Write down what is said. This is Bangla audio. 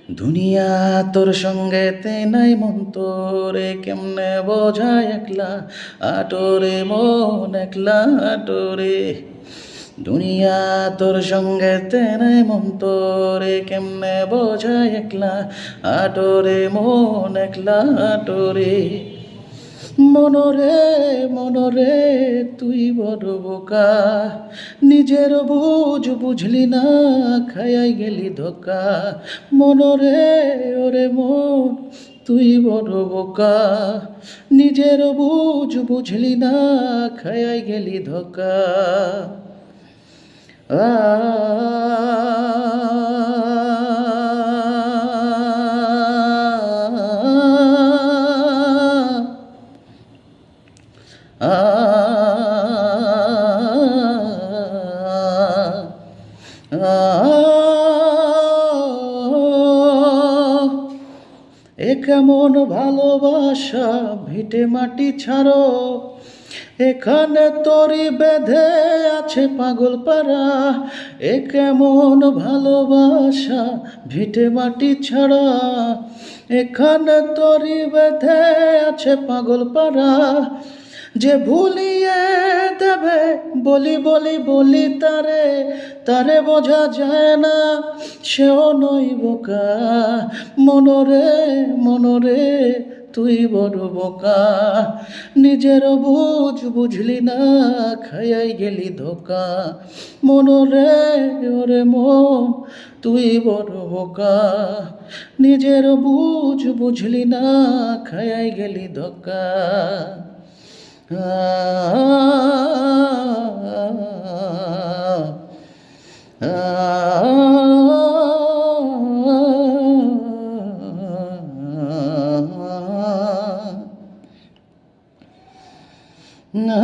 দুনিয়া তোর সঙ্গেতে নাই মন তোরে কেমনে বোঝায় একলা আটোরে মন একলা আটোরে। দুনিয়া তোর সঙ্গেতে নাই মন তোরে কেমনে বোঝায় একলা আটোরে মন একলা আটোরে। মনরে মনরে তুই বড় বোকা, নিজের বুঝ বুঝলি না খায়াই গেলি ধোকা। মনরে ওরে মন তুই বড় বোকা, নিজের বুঝ বুঝলি না খায়াই গেলি ধোকা। আ এ কেমন ভালোবাসা ভিটে মাটি ছাড়ো, এখানে তরি বেঁধে আছে পাগল পারা। এ কেমন ভালোবাসা ভিটে মাটি ছাড়া, এখানে তরি বেঁধে আছে পাগল পারা। যে ভুলিয়ে দেবে বলি বলি বলি তারে, তারে বোঝা যায় না সেও নই বোকা। মনরে মনরে তুই বড় বোকা, নিজের বুঝ বুঝলি না খায়াই গেলি ধোকা। মনরে ওরে মন তুই বড় বোকা, নিজের বুঝ বুঝলি না খায়াই গেলি ধোকা। না